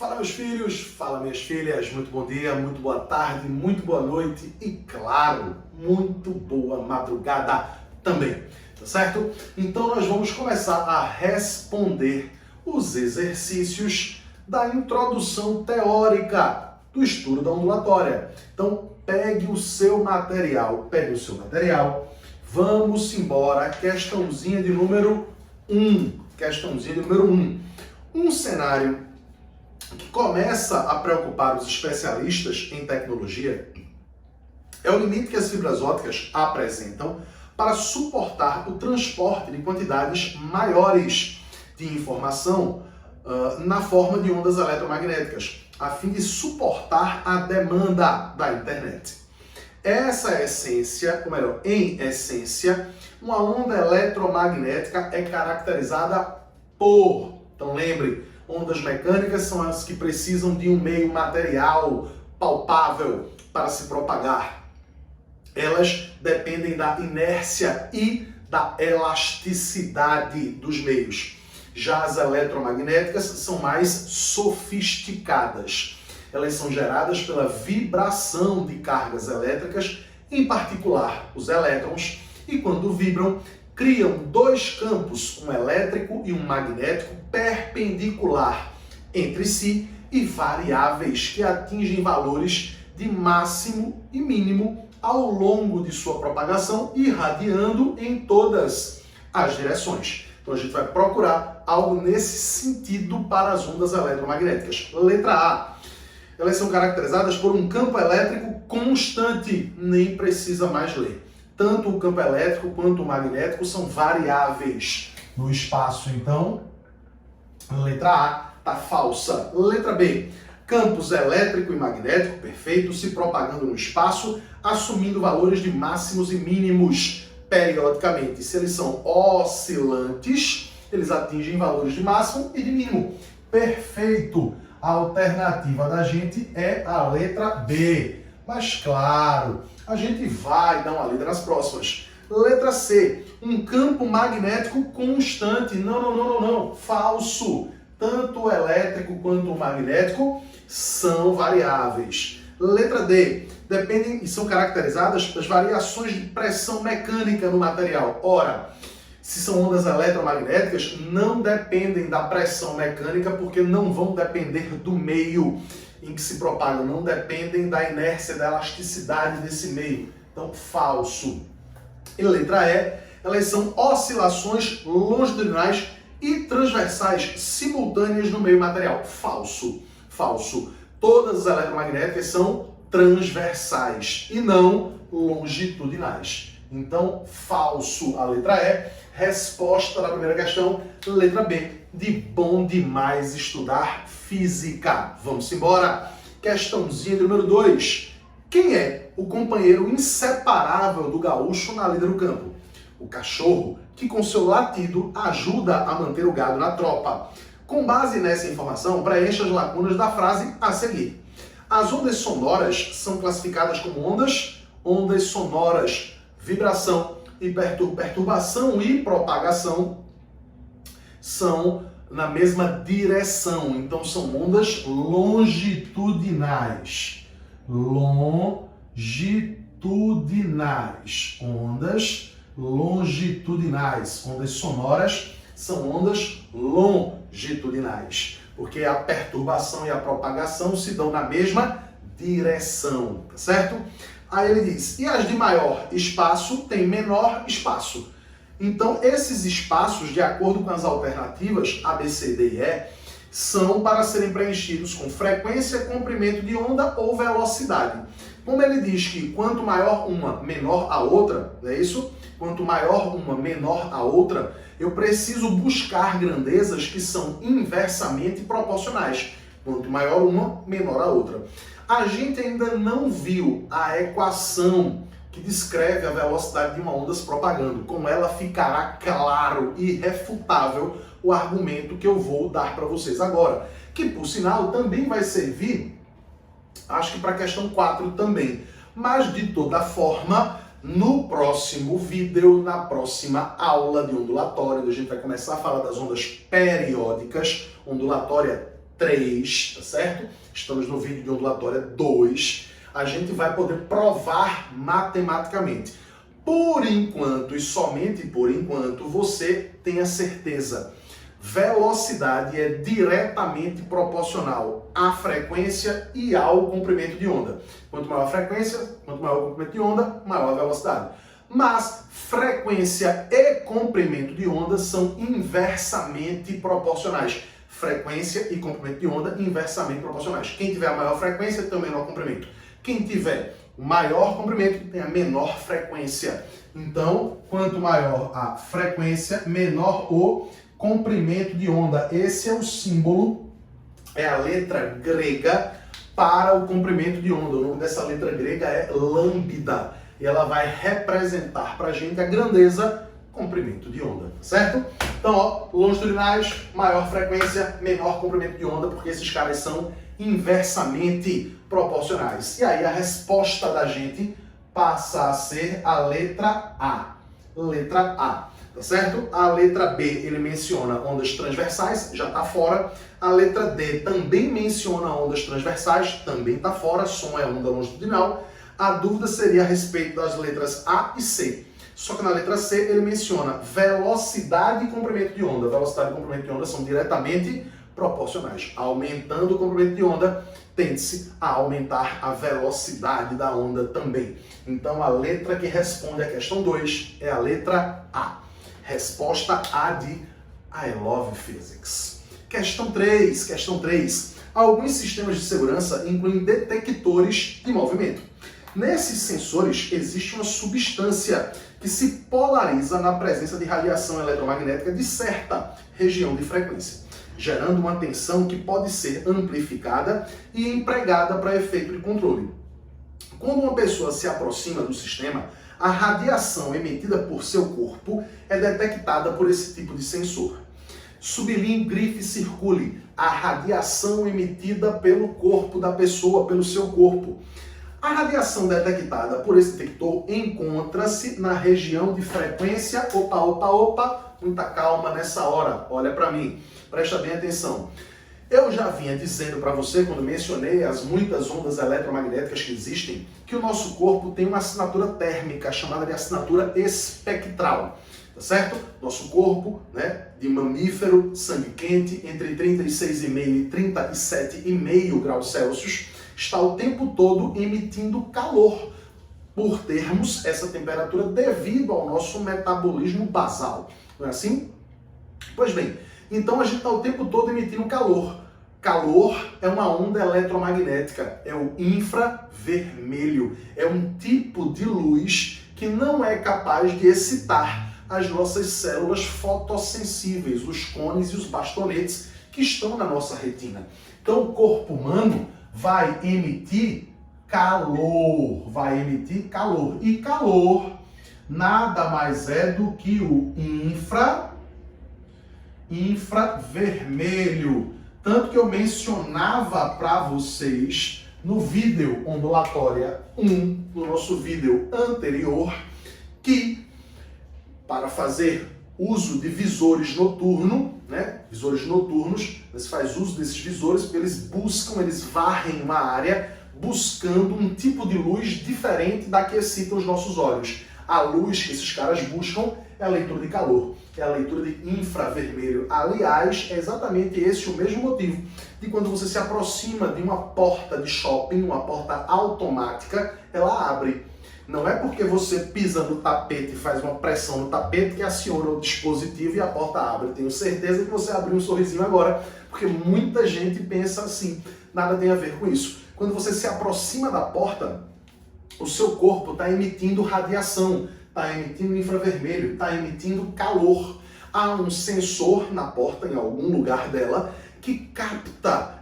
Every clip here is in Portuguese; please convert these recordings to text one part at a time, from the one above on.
Fala meus filhos, fala minhas filhas, muito bom dia, muito boa tarde, muito boa noite e claro, muito boa madrugada também, tá certo? Então nós vamos começar a responder os exercícios da introdução teórica do estudo da ondulatória. Então pegue o seu material, vamos embora, questãozinha de número 1. Um cenário que começa a preocupar os especialistas em tecnologia é o limite que as fibras ópticas apresentam para suportar o transporte de quantidades maiores de informação na forma de ondas eletromagnéticas, a fim de suportar a demanda da internet. Essa é a essência, ou melhor, em essência, uma onda eletromagnética é caracterizada por, então lembre, ondas mecânicas são as que precisam de um meio material palpável para se propagar. Elas dependem da inércia e da elasticidade dos meios. Já as eletromagnéticas são mais sofisticadas. Elas são geradas pela vibração de cargas elétricas, em particular os elétrons, e quando vibram, criam dois campos, um elétrico e um magnético, perpendicular entre si e variáveis que atingem valores de máximo e mínimo ao longo de sua propagação, irradiando em todas as direções. Então a gente vai procurar algo nesse sentido para as ondas eletromagnéticas. Letra A. Elas são caracterizadas por um campo elétrico constante, nem precisa mais ler. Tanto o campo elétrico quanto o magnético são variáveis no espaço. Então, letra A está falsa. Letra B. Campos elétrico e magnético, perfeito, se propagando no espaço, assumindo valores de máximos e mínimos periodicamente. Se eles são oscilantes, eles atingem valores de máximo e de mínimo. Perfeito. A alternativa da gente é a letra B. Mas claro, a gente vai dar uma lida nas próximas. Letra C. Um campo magnético constante. Não. Falso. Tanto o elétrico quanto o magnético são variáveis. Letra D. Dependem e são caracterizadas pelas variações de pressão mecânica no material. Ora, se são ondas eletromagnéticas, não dependem da pressão mecânica porque não vão depender do meio em que se propagam, não dependem da inércia, da elasticidade desse meio. Então, falso. E letra E, elas são oscilações longitudinais e transversais simultâneas no meio material. Falso. Falso. Todas as eletromagnéticas são transversais e não longitudinais. Então, falso a letra E. Resposta da primeira questão, letra B, de bom demais estudar física. Vamos embora. Questãozinha de número 2. Quem é o companheiro inseparável do gaúcho na lida do campo? O cachorro, que com seu latido ajuda a manter o gado na tropa. Com base nessa informação, preencha as lacunas da frase a seguir. As ondas sonoras são classificadas como ondas sonoras, vibração e perturbação e propagação são na mesma direção. Então são ondas longitudinais. Ondas longitudinais. Ondas sonoras são ondas longitudinais, porque a perturbação e a propagação se dão na mesma direção, tá certo? Aí ele diz, e as de maior espaço têm menor espaço. Então, esses espaços, de acordo com as alternativas A, B, C, D e E, são para serem preenchidos com frequência, comprimento de onda ou velocidade. Como ele diz que quanto maior uma, menor a outra, não é isso? Quanto maior uma, menor a outra, eu preciso buscar grandezas que são inversamente proporcionais. Quanto maior uma, menor a outra. A gente ainda não viu a equação que descreve a velocidade de uma onda se propagando. Com ela ficará claro e irrefutável o argumento que eu vou dar para vocês agora. Que, por sinal, também vai servir, acho que para a questão 4 também. Mas, de toda forma, no próximo vídeo, na próxima aula de ondulatória, onde a gente vai começar a falar das ondas periódicas, ondulatória 3, tá certo? Estamos no vídeo de ondulatória 2. A gente vai poder provar matematicamente. Por enquanto, e somente por enquanto, você tenha certeza. Velocidade é diretamente proporcional à frequência e ao comprimento de onda. Quanto maior a frequência, quanto maior o comprimento de onda, maior a velocidade. Mas frequência e comprimento de onda são inversamente proporcionais. Frequência e comprimento de onda inversamente proporcionais. Quem tiver a maior frequência tem o menor comprimento. Quem tiver o maior comprimento tem a menor frequência. Então, quanto maior a frequência, menor o comprimento de onda. Esse é o símbolo, é a letra grega para o comprimento de onda. O nome dessa letra grega é lambda. E ela vai representar para a gente a grandeza, comprimento de onda, certo? Então, ó, longitudinais, maior frequência, menor comprimento de onda, porque esses caras são inversamente proporcionais. E aí a resposta da gente passa a ser a letra A. Letra A, tá certo? A letra B, ele menciona ondas transversais, já está fora. A letra D também menciona ondas transversais, também está fora, som é onda longitudinal. A dúvida seria a respeito das letras A e C. Só que na letra C ele menciona velocidade e comprimento de onda. Velocidade e comprimento de onda são diretamente proporcionais. Aumentando o comprimento de onda, tende-se a aumentar a velocidade da onda também. Então a letra que responde à questão 2 é a letra A. Resposta A de I Love Physics. Questão 3. Alguns sistemas de segurança incluem detectores de movimento. Nesses sensores existe uma substância que se polariza na presença de radiação eletromagnética de certa região de frequência, gerando uma tensão que pode ser amplificada e empregada para efeito de controle. Quando uma pessoa se aproxima do sistema, a radiação emitida por seu corpo é detectada por esse tipo de sensor. Sublinhe, grife, circule a radiação emitida pelo corpo da pessoa, pelo seu corpo. A radiação detectada por esse detector encontra-se na região de frequência... Opa, muita calma nessa hora, olha para mim, presta bem atenção. Eu já vinha dizendo para você, quando mencionei as muitas ondas eletromagnéticas que existem, que o nosso corpo tem uma assinatura térmica, chamada de assinatura espectral, tá certo? Nosso corpo, né, de mamífero, sangue quente, entre 36,5 e 37,5 graus Celsius, está o tempo todo emitindo calor, por termos essa temperatura devido ao nosso metabolismo basal. Não é assim? Pois bem, então a gente está o tempo todo emitindo calor. Calor é uma onda eletromagnética, é o infravermelho. É um tipo de luz que não é capaz de excitar as nossas células fotossensíveis, os cones e os bastonetes que estão na nossa retina. Então o corpo humano vai emitir calor, E calor nada mais é do que o infravermelho. Tanto que eu mencionava para vocês no vídeo ondulatória 1, no nosso vídeo anterior, que para fazer uso de visores noturnos, né? Visores noturnos, você faz uso desses visores porque eles varrem uma área buscando um tipo de luz diferente da que excita os nossos olhos. A luz que esses caras buscam é a leitura de calor, é a leitura de infravermelho. Aliás, é exatamente esse o mesmo motivo de quando você se aproxima de uma porta de shopping, uma porta automática, ela abre. Não é porque você pisa no tapete e faz uma pressão no tapete que aciona o dispositivo e a porta abre. Tenho certeza que você abriu um sorrisinho agora, porque muita gente pensa assim. Nada tem a ver com isso. Quando você se aproxima da porta, o seu corpo está emitindo radiação, está emitindo infravermelho, está emitindo calor. Há um sensor na porta, em algum lugar dela, que capta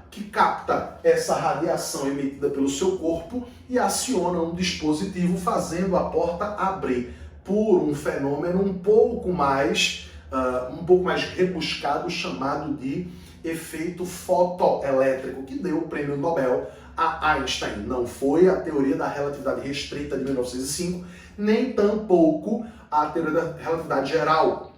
essa radiação emitida pelo seu corpo e aciona um dispositivo fazendo a porta abrir por um fenômeno um pouco mais rebuscado chamado de efeito fotoelétrico, que deu o prêmio Nobel a Einstein. Não foi a teoria da relatividade restrita de 1905, nem tampouco a teoria da relatividade geral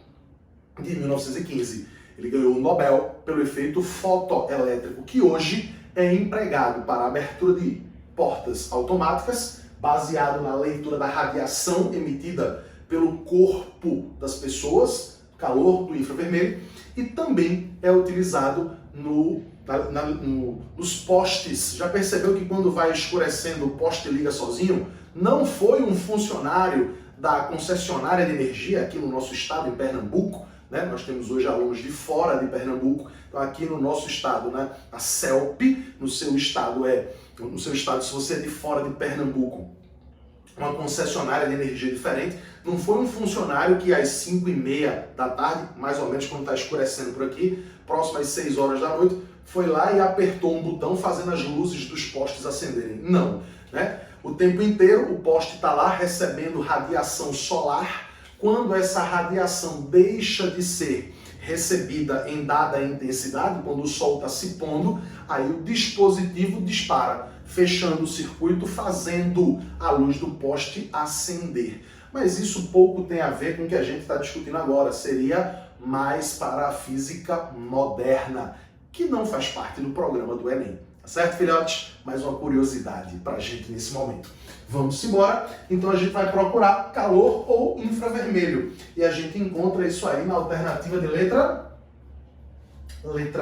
de 1915. Ele ganhou o Nobel pelo efeito fotoelétrico, que hoje é empregado para a abertura de portas automáticas, baseado na leitura da radiação emitida pelo corpo das pessoas, calor do infravermelho, e também é utilizado nos postes. Já percebeu que quando vai escurecendo o poste liga sozinho? Não foi um funcionário da concessionária de energia aqui no nosso estado, em Pernambuco, né? Nós temos hoje alunos de fora de Pernambuco, então aqui no nosso estado, né? A CELP, no seu estado, se você é de fora de Pernambuco, uma concessionária de energia diferente, não foi um funcionário que às 5h30 da tarde, mais ou menos quando está escurecendo por aqui, próximo às 6 horas da noite, foi lá e apertou um botão fazendo as luzes dos postes acenderem. Não, né? O tempo inteiro o poste está lá recebendo radiação solar. Quando essa radiação deixa de ser recebida em dada intensidade, quando o sol está se pondo, aí o dispositivo dispara, fechando o circuito, fazendo a luz do poste acender. Mas isso pouco tem a ver com o que a gente está discutindo agora, seria mais para a física moderna, que não faz parte do programa do Enem. Tá certo, filhotes? Mais uma curiosidade para a gente nesse momento. Vamos embora? Então a gente vai procurar calor ou infravermelho. E a gente encontra isso aí na alternativa de letra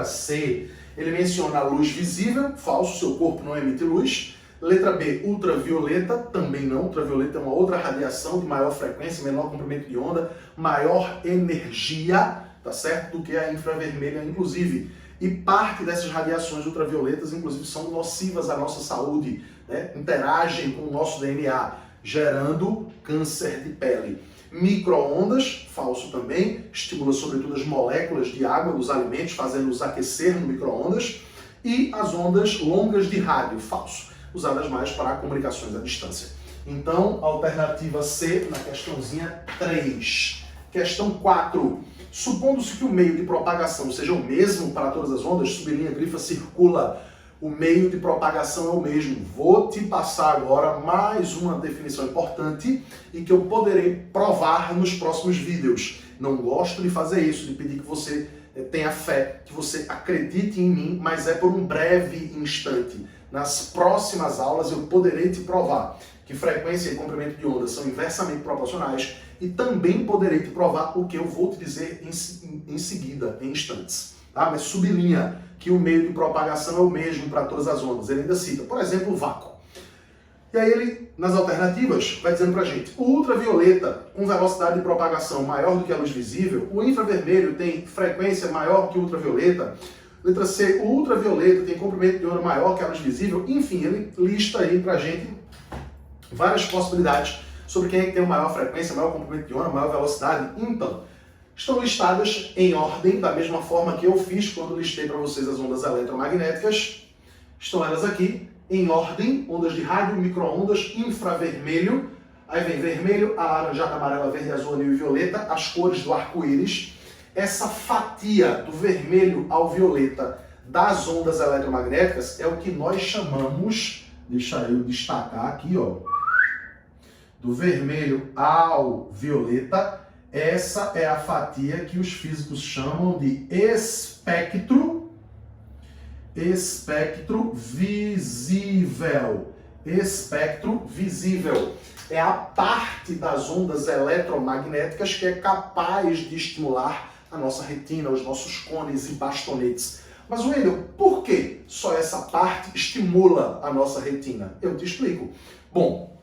C. Ele menciona a luz visível, falso, seu corpo não emite luz. Letra B, ultravioleta, também não. Ultravioleta é uma outra radiação de maior frequência, menor comprimento de onda, maior energia, tá certo? Do que a infravermelha, inclusive. E parte dessas radiações ultravioletas, inclusive, são nocivas à nossa saúde, né? Interagem com o nosso DNA, gerando câncer de pele. Micro-ondas, falso também, estimula sobretudo as moléculas de água dos alimentos, fazendo-os aquecer no micro-ondas. E as ondas longas de rádio, falso, usadas mais para comunicações à distância. Então, alternativa C na questãozinha 3. Questão 4. Supondo-se que o meio de propagação seja o mesmo para todas as ondas, sublinha, grifa, circula, o meio de propagação é o mesmo. Vou te passar agora mais uma definição importante e que eu poderei provar nos próximos vídeos. Não gosto de fazer isso, de pedir que você tenha fé, que você acredite em mim, mas é por um breve instante. Nas próximas aulas eu poderei te provar que frequência e comprimento de onda são inversamente proporcionais e também poderei te provar o que eu vou te dizer em seguida, em instantes. Tá? Mas sublinha que o meio de propagação é o mesmo para todas as ondas. Ele ainda cita, por exemplo, o vácuo. E aí ele, nas alternativas, vai dizendo pra gente, o ultravioleta com velocidade de propagação maior do que a luz visível, o infravermelho tem frequência maior que o ultravioleta, letra C, o ultravioleta tem comprimento de onda maior que a luz visível, enfim, ele lista aí pra gente várias possibilidades sobre quem é que tem maior frequência, maior comprimento de onda, maior velocidade. Então, estão listadas em ordem, da mesma forma que eu fiz quando listei para vocês as ondas eletromagnéticas. Estão elas aqui, em ordem, ondas de rádio, micro-ondas, infravermelho, aí vem vermelho, alaranjado, amarelo, verde, azul, anil e violeta, as cores do arco-íris. Essa fatia do vermelho ao violeta das ondas eletromagnéticas é o que nós chamamos, deixa eu destacar aqui, ó, do vermelho ao violeta. Essa é a fatia que os físicos chamam de espectro visível. Espectro visível. É a parte das ondas eletromagnéticas que é capaz de estimular a nossa retina, os nossos cones e bastonetes. Mas, Wendel, por que só essa parte estimula a nossa retina? Eu te explico. Bom,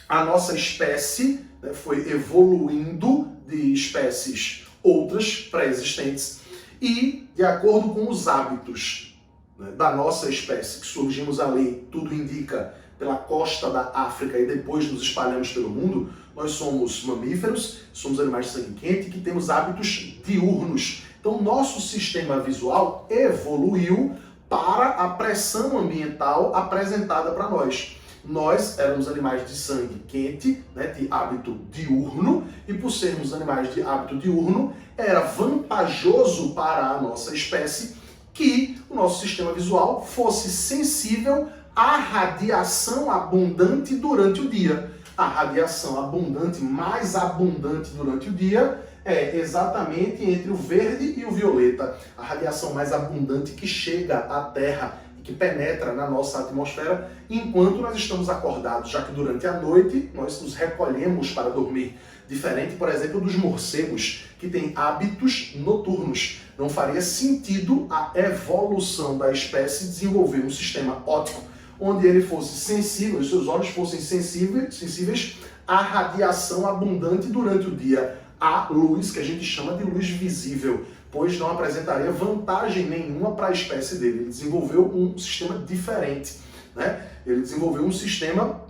a nossa espécie, né, foi evoluindo de espécies outras pré-existentes e, de acordo com os hábitos, né, da nossa espécie, que surgimos ali, tudo indica, pela costa da África e depois nos espalhamos pelo mundo, nós somos mamíferos, somos animais de sangue quente que temos hábitos diurnos. Então, nosso sistema visual evoluiu para a pressão ambiental apresentada para nós. Nós éramos animais de sangue quente, né, de hábito diurno, e por sermos animais de hábito diurno, era vantajoso para a nossa espécie que o nosso sistema visual fosse sensível à radiação abundante durante o dia. A radiação abundante, mais abundante durante o dia, É exatamente entre o verde e o violeta, a radiação mais abundante que chega à Terra e que penetra na nossa atmosfera enquanto nós estamos acordados, já que durante a noite nós nos recolhemos para dormir. Diferente, por exemplo, dos morcegos, que têm hábitos noturnos. Não faria sentido a evolução da espécie desenvolver um sistema óptico onde ele fosse sensível, os seus olhos fossem sensíveis à radiação abundante durante o dia, à luz, que a gente chama de luz visível, pois não apresentaria vantagem nenhuma para a espécie dele. Ele desenvolveu um sistema diferente, né? Ele desenvolveu um sistema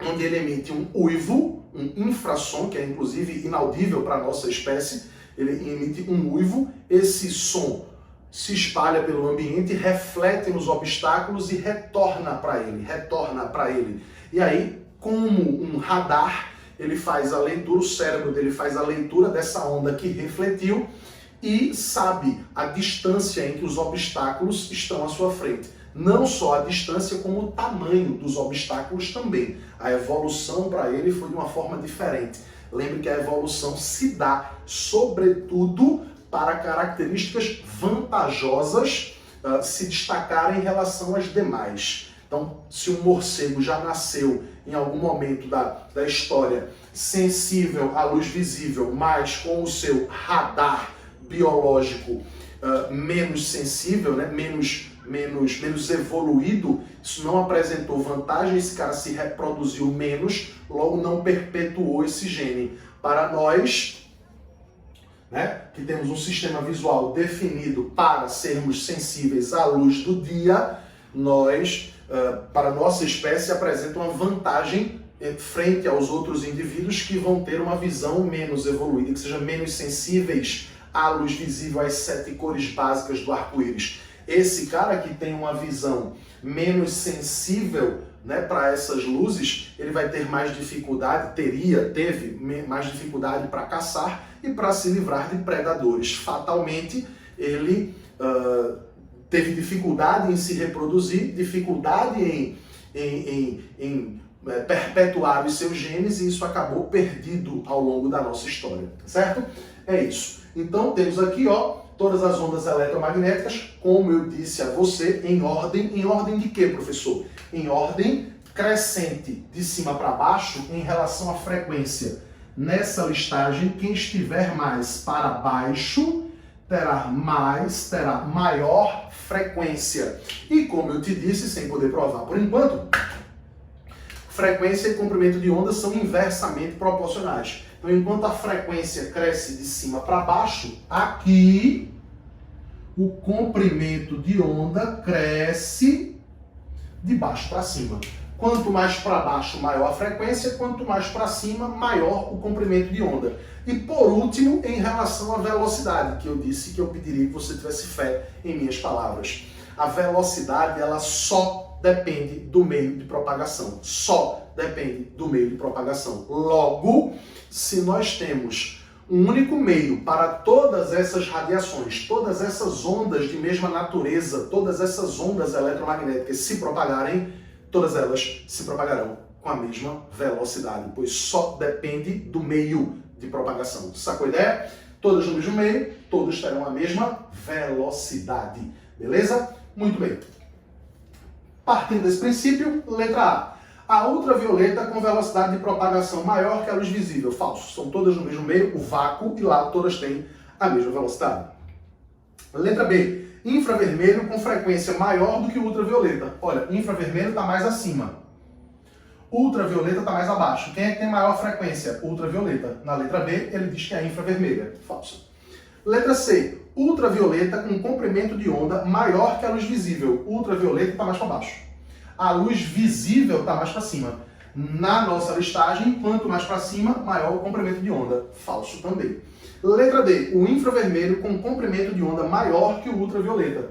onde ele emite um uivo, um infrassom, que é inclusive inaudível para a nossa espécie. Ele emite um uivo, esse som se espalha pelo ambiente, reflete nos obstáculos e retorna para ele. E aí, como um radar, ele faz a leitura, o cérebro dele faz a leitura dessa onda que refletiu e sabe a distância em que os obstáculos estão à sua frente. Não só a distância, como o tamanho dos obstáculos também. A evolução para ele foi de uma forma diferente. Lembre que a evolução se dá, sobretudo, para características vantajosas se destacarem em relação às demais. Então, se um morcego já nasceu em algum momento da história sensível à luz visível, mas com o seu radar biológico menos sensível, né? menos evoluído, isso não apresentou vantagem, esse cara se reproduziu menos, logo não perpetuou esse gene. Para nós, né, que temos um sistema visual definido para sermos sensíveis à luz do dia, nós, para a nossa espécie, apresenta uma vantagem frente aos outros indivíduos que vão ter uma visão menos evoluída, que sejam menos sensíveis à luz visível, às 7 cores básicas do arco-íris. Esse cara que tem uma visão menos sensível, né, para essas luzes, ele vai ter mais dificuldade, teve mais dificuldade para caçar e para se livrar de predadores. Fatalmente, ele teve dificuldade em se reproduzir, dificuldade em perpetuar os seus genes, e isso acabou perdido ao longo da nossa história, certo? É isso. Então temos aqui, ó, todas as ondas eletromagnéticas, como eu disse a você, em ordem de quê, professor? Em ordem crescente, de cima para baixo, em relação à frequência. Nessa listagem, quem estiver mais para baixo terá maior frequência. E como eu te disse, sem poder provar por enquanto, frequência e comprimento de onda são inversamente proporcionais. Então, enquanto a frequência cresce de cima para baixo, aqui o comprimento de onda cresce de baixo para cima. Quanto mais para baixo, maior a frequência, quanto mais para cima, maior o comprimento de onda. E por último, em relação à velocidade, que eu disse que eu pediria que você tivesse fé em minhas palavras. A velocidade, ela só depende do meio de propagação. Só depende do meio de propagação. Logo, se nós temos um único meio para todas essas radiações, todas essas ondas de mesma natureza, todas essas ondas eletromagnéticas se propagarem, todas elas se propagarão com a mesma velocidade, pois só depende do meio de propagação. Sacou a ideia? Todas no mesmo meio, todas terão a mesma velocidade. Beleza? Muito bem. Partindo desse princípio, letra A. A ultravioleta com velocidade de propagação maior que a luz visível. Falso. São todas no mesmo meio, o vácuo, e lá todas têm a mesma velocidade. Letra B. Infravermelho com frequência maior do que ultravioleta. Olha, infravermelho está mais acima. Ultravioleta está mais abaixo. Quem é que tem maior frequência? Ultravioleta. Na letra B, ele diz que é a infravermelha. Falso. Letra C. Ultravioleta com comprimento de onda maior que a luz visível. Ultravioleta está mais para baixo. A luz visível está mais para cima. Na nossa listagem, quanto mais para cima, maior o comprimento de onda. Falso também. Letra D. O infravermelho com comprimento de onda maior que o ultravioleta.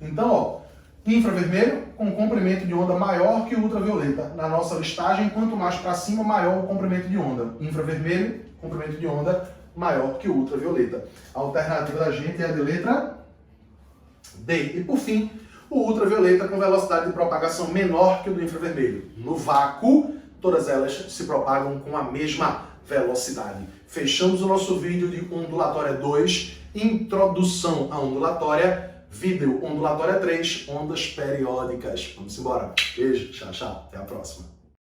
Então, ó, infravermelho com comprimento de onda maior que o ultravioleta. Na nossa listagem, quanto mais para cima, maior o comprimento de onda. Infravermelho, comprimento de onda maior que o ultravioleta. A alternativa da gente é a de letra D. E por fim, o ultravioleta com velocidade de propagação menor que o do infravermelho. No vácuo, todas elas se propagam com a mesma velocidade. Fechamos o nosso vídeo de ondulatória 2, introdução à ondulatória, vídeo ondulatória 3, ondas periódicas. Vamos embora. Beijo, tchau, tchau. Até a próxima.